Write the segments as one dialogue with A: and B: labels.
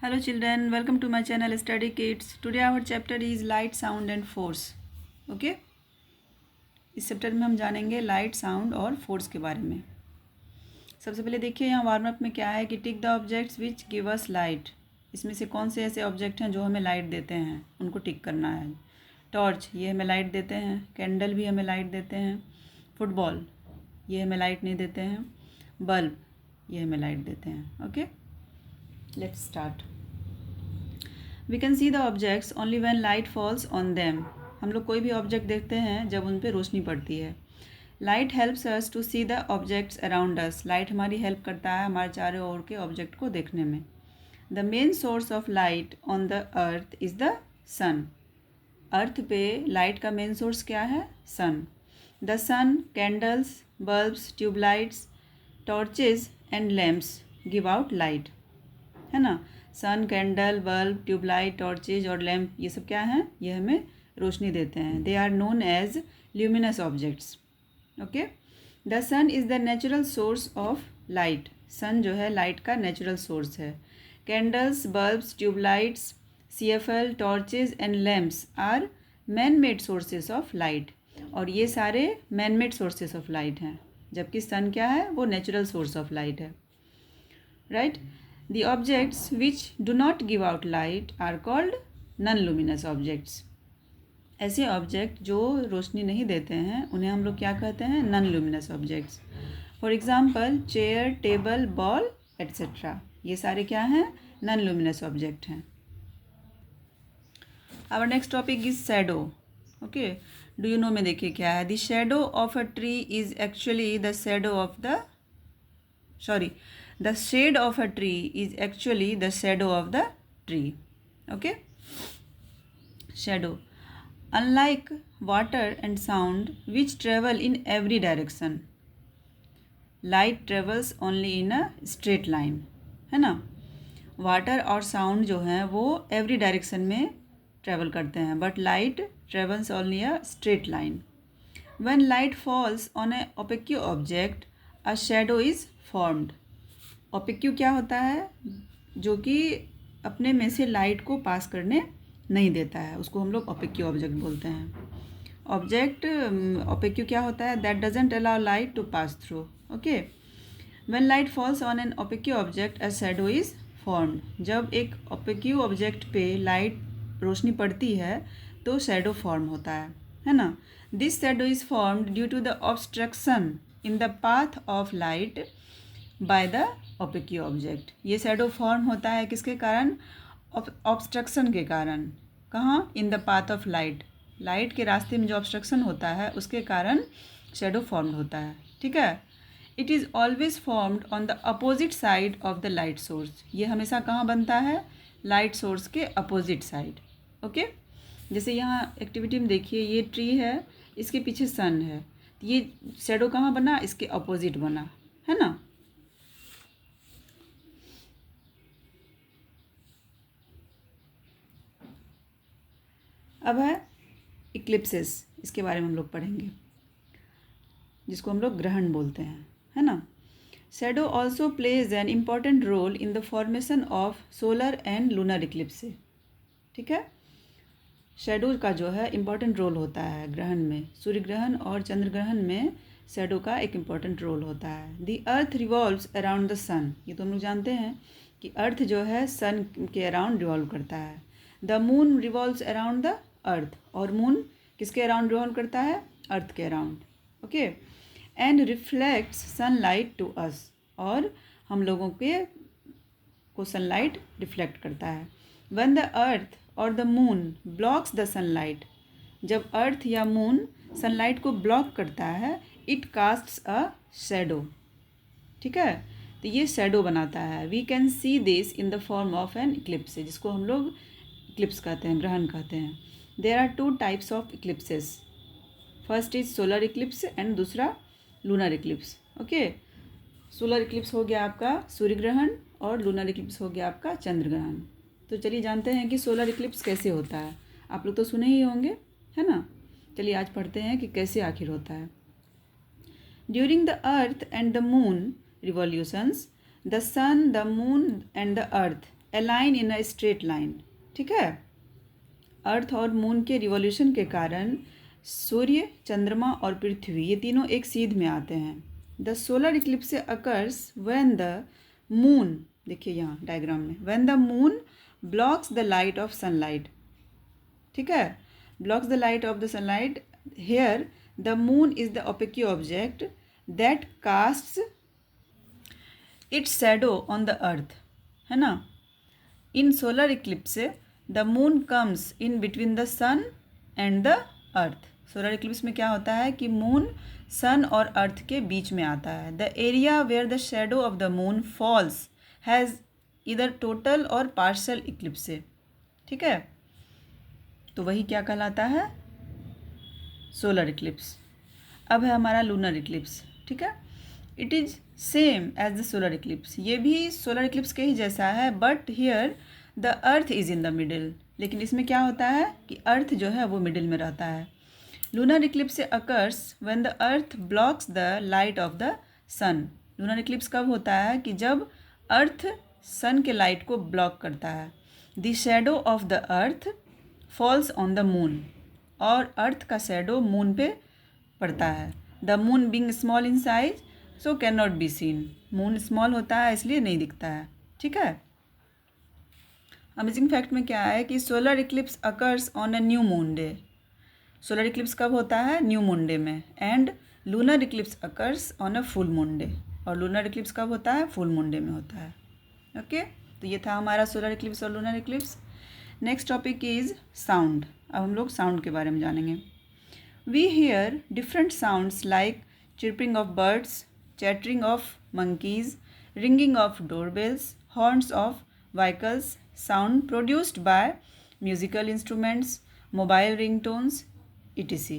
A: Hello children, welcome to my channel Study Kids. Today our chapter is light, sound and force. Okay? इस chapter में हम जानेंगे light, sound और force के बारे में। सबसे पहले देखिए यहाँ वार्म अप में क्या है कि tick the objects which give us light. इसमें से कौन से ऐसे ऑब्जेक्ट हैं जो हमें लाइट देते हैं, उनको टिक करना है। टॉर्च, ये हमें लाइट देते हैं। कैंडल भी हमें लाइट देते हैं। फुटबॉल, ये हमें लाइट नहीं देते हैं। बल्ब, ये हमें लाइट देते हैं। Okay, let's start. We can see the objects only when light falls on them. हम लोग कोई भी ऑब्जेक्ट देखते हैं जब उन पर रोशनी पड़ती है। Light helps us to see the objects around us. Light हमारी हेल्प करता है हमारे चारों ओर के ऑब्जेक्ट को देखने में। The main source of light on the earth is the sun. Earth पे लाइट का मेन सोर्स क्या है? Sun. The sun, candles, bulbs, tubelights, torches and lamps give out light, है ना। Sun, candle, bulb, tubelight, torches और lamp, ये सब क्या हैं? ये हमें रोशनी देते हैं। They are known as luminous objects. Okay. The sun is the natural source of light. Sun जो है लाइट का नेचुरल सोर्स है। Candles, bulbs, tubelights, CFL, torches and lamps are man made sources of light. और ये सारे man made sources of light हैं, जबकि sun क्या है? वो नेचुरल सोर्स ऑफ लाइट है। Right? The objects which do not give out light are called non-luminous objects. ऐसे ऑब्जेक्ट जो रोशनी नहीं देते हैं उन्हें हम लोग क्या कहते हैं? Non luminous objects. For example chair, table, ball etcetera, ये सारे क्या हैं? नॉन लुमिनस ऑब्जेक्ट हैं। Our next topic is shadow. Okay, do you know में देखिए क्या है? The shadow of a tree is actually the shadow of the the shade of a tree is actually the shadow of the tree. Okay, shadow. Unlike water and sound which travel in every direction, light travels only in a straight line, है ना। Water और sound जो हैं वो every direction में travel करते हैं, but light travels only a straight line. When light falls on a opaque object a shadow is formed. Opaque क्या होता है? जो कि अपने में से लाइट को पास करने नहीं देता है, उसको हम लोग ओपेक्यू ऑब्जेक्ट बोलते हैं। ऑब्जेक्ट ओपेक्यू क्या होता है? That doesn't allow light to pass through. Okay, when light falls on an opaque object a shadow is formed. जब एक ओपेक्यू ऑब्जेक्ट पे लाइट रोशनी पड़ती है तो शैडो फॉर्म होता है ना। This shadow is formed due to the obstruction in the path of light by the opaque object. ये शैडो फॉर्म होता है किसके कारण? ऑब्स्ट्रक्शन के कारण। कहाँ? In the path of light. Light के रास्ते में जो ऑब्स्ट्रक्शन होता है उसके कारण शैडो फॉर्म होता है। ठीक है। It is always formed on the opposite side of the light source. ये हमेशा कहाँ बनता है? लाइट सोर्स के अपोजिट साइड। ओके, जैसे यहाँ एक्टिविटी में देखिए, ये ट्री है, इसके पीछे सन है, ये शैडो कहाँ बना? इसके अपोजिट बना, है ना। अब है इक्लिप्सेस, इसके बारे में हम लोग पढ़ेंगे, जिसको हम लोग ग्रहण बोलते हैं, है ना। Shadow also plays an important role in the formation of solar and lunar eclipse. ठीक है, शैडो का जो है इम्पॉर्टेंट रोल होता है ग्रहण में। सूर्य ग्रहण और चंद्र ग्रहण में शैडो का एक इम्पॉर्टेंट रोल होता है। The earth revolves around the sun. ये तो हम लोग जानते हैं कि अर्थ जो है सन के अराउंड रिवॉल्व करता है। The moon revolves around the earth. और मून किसके अराउंड रिवॉल्व करता है? अर्थ के around. Okay, and reflects sunlight to us. और हम लोगों के को सनलाइट रिफ्लेक्ट करता है। व्हेन द अर्थ और the moon blocks the sunlight. जब अर्थ या मून सनलाइट को ब्लॉक करता है, इट कास्ट्स अ शैडो। ठीक है, तो ये शैडो बनाता है। We can see this in the form of an eclipse, जिसको हम लोग इक्लिप्स कहते हैं, ग्रहण कहते हैं। There are two types of eclipses. First is solar eclipse and दूसरा lunar eclipse. Okay, solar eclipse हो गया आपका सूर्य ग्रहण और लूनर इक्लिप्स हो गया आपका चंद्र ग्रहण। तो चलिए जानते हैं कि सोलर इक्लिप्स कैसे होता है। आप लोग तो सुने ही होंगे, है ना। चलिए आज पढ़ते हैं कि कैसे आखिर होता है। During the earth and the moon revolutions, the sun, the moon and the earth align in a straight line. ठीक है, अर्थ और मून के रिवॉल्यूशन के कारण सूर्य, चंद्रमा और पृथ्वी ये तीनों एक सीध में आते हैं। The solar Eclipse occurs when the moon, देखिए यहाँ डायग्राम में, when the moon blocks the light of sunlight. ठीक है, blocks the light of the sunlight. Here the moon is the opaque object that casts its shadow on the earth, है ना। In solar eclipse the moon comes in between the sun and the earth. Solar Eclipse में क्या होता है कि moon sun और अर्थ के बीच में आता है। The area where the shadow of the moon falls has इधर टोटल और पार्शल इक्लिप्स। ठीक है, तो वही क्या कहलाता है, सोलर इक्लिप्स। अब है हमारा लूनर इक्लिप्स। ठीक है, it is same as the solar eclipse, ये भी सोलर इक्लिप्स के ही जैसा है, but here the earth is in the middle. लेकिन इसमें क्या होता है कि अर्थ जो है वो मिडिल में रहता है। Lunar eclipse occurs when the earth blocks the light of the sun. Lunar eclipse कब होता है कि जब अर्थ सन के लाइट को ब्लॉक करता है। The shadow of the earth falls on the moon, और अर्थ का शेडो मून पे पड़ता है। The moon being small in size so can not be seen. Moon small होता है इसलिए नहीं दिखता है। ठीक है, अमेजिंग फैक्ट में क्या है कि solar Eclipse occurs on a new moon day. Solar Eclipse कब होता है, न्यू मून डे में। And lunar eclipse occurs on a full moon day, और लूनर इक्लिप्स कब होता है, फुल मून डे में होता है। ओके, तो ये था हमारा सोलर इक्लिप्स और lunar eclipse. Next topic is sound. अब हम लोग साउंड के बारे में जानेंगे। We hear different sounds like chirping of birds, chattering of monkeys, ringing of doorbells, horns of vehicles, sound produced by musical instruments, mobile ringtones etc.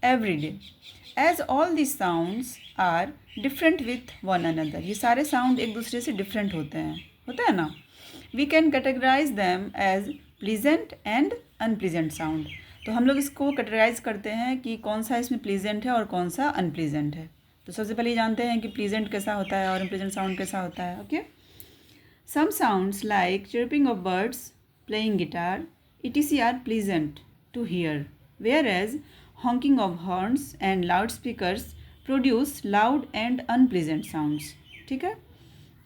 A: every day. As all these sounds are different with one another. ये सारे sound एक दूसरे से different होते हैं ना। We can categorize them as pleasant and unpleasant sound. तो हम लोग इसको कैटेगराइज करते हैं कि कौन सा इसमें प्लीजेंट है और कौन सा अनप्लीजेंट है। तो सबसे पहले जानते हैं कि प्लीजेंट कैसा होता है और अनप्लीजेंट साउंड कैसा होता है। Okay, some sounds like chirping of birds, playing guitar etc. are pleasant to hear, whereas honking of horns and loudspeakers produce loud and unpleasant sounds. ठीक है,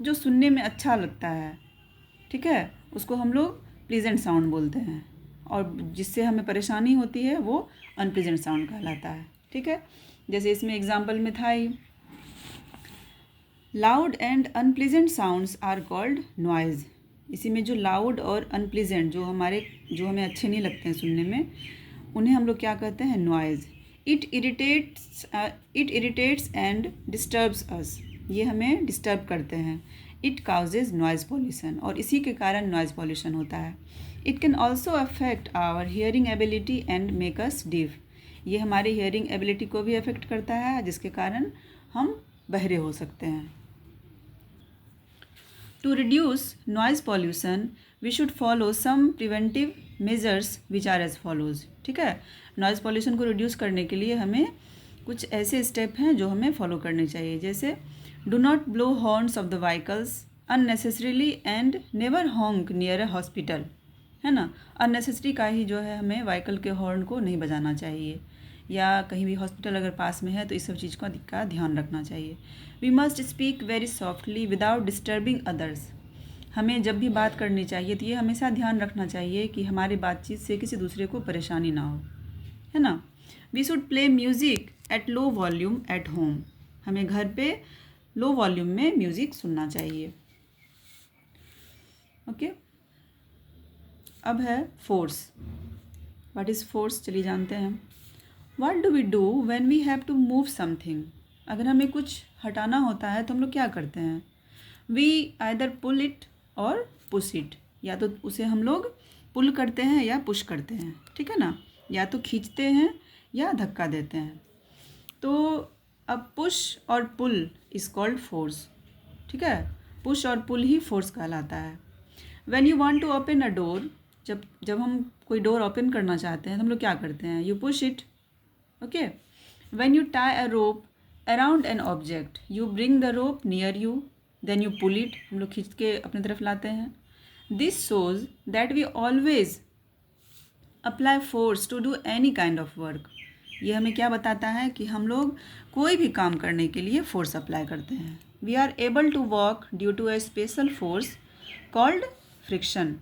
A: जो सुनने में अच्छा लगता है, ठीक है, उसको हम लोग प्लीजेंट साउंड बोलते हैं, और जिससे हमें परेशानी होती है वो अनप्लीजेंट साउंड कहलाता है। ठीक है, जैसे इसमें एग्जाम्पल में था ही, loud and unpleasant sounds are called noise. इसी में जो लाउड और अनप्लीजेंट जो हमें अच्छे नहीं लगते हैं सुनने में, उन्हें हम लोग क्या कहते हैं, noise. It irritates and disturbs us, ये हमें डिस्टर्ब करते हैं। इट काउजेज नॉइज़ पॉल्यूशन, और इसी के कारण नॉइज़ पॉल्यूशन होता है। It can also affect our hearing ability and make us deaf, ये हमारी हियरिंग एबिलिटी को भी अफेक्ट करता है, जिसके कारण हम बहरे हो सकते हैं। To reduce noise pollution, we should follow some preventive measures which are as follows. ठीक है, नॉइज़ पॉल्यूशन को रिड्यूस करने के लिए हमें कुछ ऐसे स्टेप हैं जो हमें फॉलो करने चाहिए। जैसे do not blow horns of the vehicles unnecessarily and never हॉन्क near a hospital, है ना। अननेसेसरी का ही जो है हमें व्हीकल के हॉर्न को नहीं बजाना चाहिए, या कहीं भी हॉस्पिटल अगर पास में है तो इस सब चीज़ का ध्यान रखना चाहिए। We must speak very softly without disturbing others, हमें जब भी बात करनी चाहिए तो ये हमेशा ध्यान रखना चाहिए कि हमारी बातचीत से किसी दूसरे को परेशानी ना हो, है ना। We should play music at low volume at home, हमें घर पे लो वॉल्यूम में म्यूज़िक सुनना चाहिए। ओके, अब है फोर्स। व्हाट इज़ फोर्स, चलिए जानते हैं। What do we do when we have to move something, अगर हमें कुछ हटाना होता है तो हम लोग क्या करते हैं। वी आइदर पुल इट और पुश इट, या तो उसे हम लोग पुल करते हैं या पुश करते हैं, ठीक है ना, या तो खींचते हैं या धक्का देते हैं। तो अब पुश और पुल इज़ कॉल्ड फोर्स, ठीक है, पुश और पुल ही फोर्स कहलाता है। When you want to open a door, जब हम कोई डोर ओपन करना चाहते हैं तो हम लोग क्या करते हैं, you push it. Okay, when you tie a rope around an object, you bring the rope near you, then you pull it, हम लोग खींच के अपनी तरफ लाते हैं। This shows that we always apply force to do any kind of work. ये हमें क्या बताता है कि हम लोग कोई भी काम करने के लिए फोर्स अप्लाई करते हैं। We are able to walk due to a special force called friction.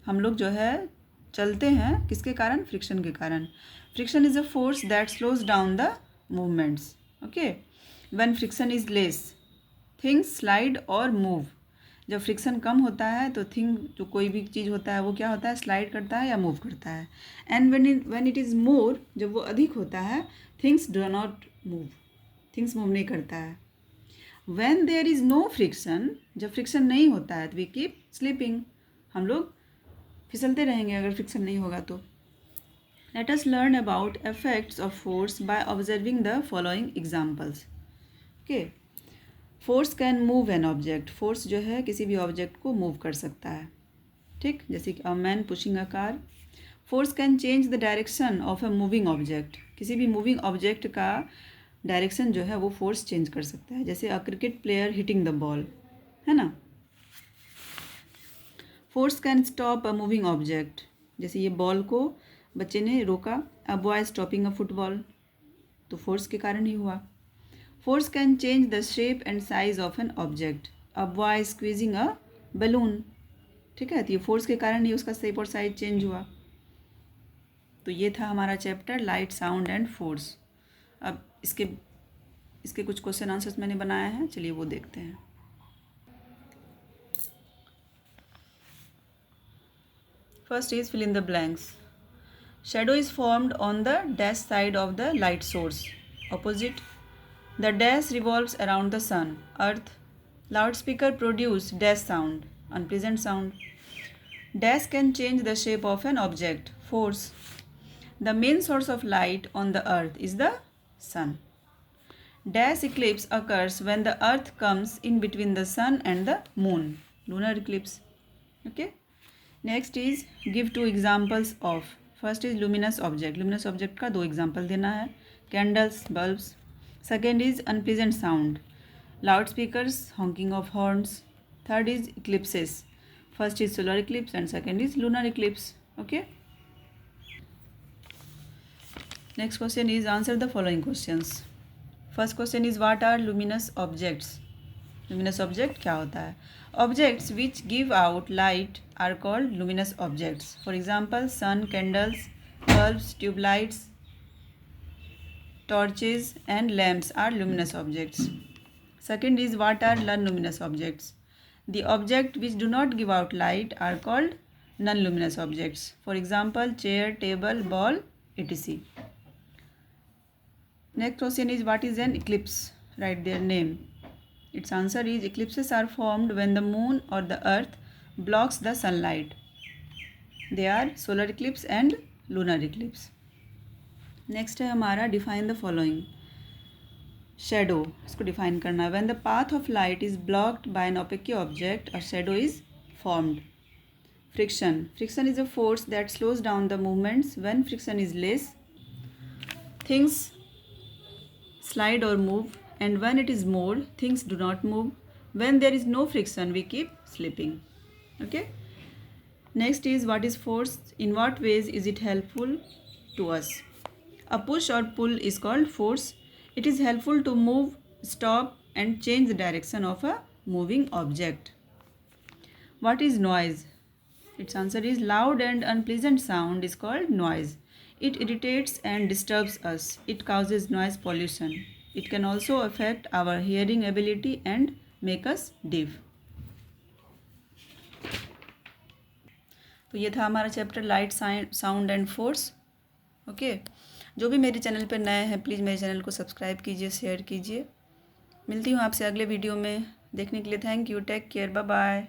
A: हम लोग जो है चलते हैं किसके कारण? फ्रिक्शन के कारण। Friction is a force that slows down the movements. Okay, when friction is less things slide और मूव। जब फ्रिक्शन कम होता है तो थिंग, जो कोई भी चीज़ होता है वो क्या होता है? स्लाइड करता है या मूव करता है। And when it is more, जब वो अधिक होता है, things do not move, things move नहीं करता है। When there is no friction, जब फ्रिक्शन नहीं होता है तो वी कीप स्लीपिंग, हम लोग फिसलते रहेंगे अगर फ्रिक्शन नहीं होगा तो। Let us learn about effects of force by observing the following examples. Okay, force can move an object. Force जो है किसी भी ऑब्जेक्ट को मूव कर सकता है, ठीक, जैसे कि a man pushing a car. Force can change the direction of a moving object. किसी भी मूविंग ऑब्जेक्ट का डायरेक्शन जो है वो फोर्स चेंज कर सकता है, जैसे a cricket player hitting the ball, है ना। Force can stop a moving object, जैसे ये बॉल को बच्चे ने रोका, a boy stopping a football, तो फोर्स के कारण ही हुआ। Force can change the shape and size of an object, a boy squeezing a balloon, ठीक है, तो ये फोर्स के कारण ही उसका शेप और साइज चेंज हुआ। तो ये था हमारा chapter light, sound and force. अब इसके कुछ क्वेश्चन आंसर्स मैंने बनाए हैं, चलिए वो देखते हैं। First is fill in the blanks. Shadow is formed on the dash side of the light source. Opposite. The dash revolves around the sun, earth. Loudspeaker produce dash sound, unpleasant sound. Dash can change the shape of an object, force. The main source of light on the earth is the sun. Dash eclipse occurs when the earth comes in between the sun and the moon, lunar eclipse. Okay. Next is give two examples of. First is luminous object. Luminous object का 2 example देना है, candles, bulbs. Second is unpleasant sound, loud speakers, honking of horns. Third is eclipses. First is solar eclipse and second is lunar eclipse. Okay, next question is answer the following questions. First question is what are luminous objects. Luminous object क्या होता है? Objects which give out light are called luminous objects. For example sun, candles, bulbs, tubelights, torches and lamps are luminous objects. Second is what are non-luminous objects? The objects which do not give out light are called non-luminous objects. For example, chair, table, ball, etc. Next question is what is an eclipse? Write their name. Its answer is eclipses are formed when the moon or the earth blocks the sunlight. They are solar eclipse and lunar eclipse. Next है हमारा define the following. Shadow, इसको define करना है. When the path of light is blocked by an opaque object, a shadow is formed. Friction. Friction is a force that slows down the movements. When friction is less, things slide or move, and when it is more, things do not move. When there is no friction, we keep sleeping. Okay. Next is what is force? In what ways is it helpful to us? A push or pull is called force. It is helpful to move, stop, and change the direction of a moving object. What is noise? Its answer is loud and unpleasant sound is called noise. It irritates and disturbs us. It causes noise pollution. It can also affect our hearing ability and make us deaf. तो ये था हमारा chapter light, sound and force. Okay, जो भी मेरे channel पर नए हैं प्लीज़ मेरे चैनल को सब्सक्राइब कीजिए, शेयर कीजिए. मिलती हूँ आपसे अगले वीडियो में. देखने के लिए thank you. Take care. Bye bye.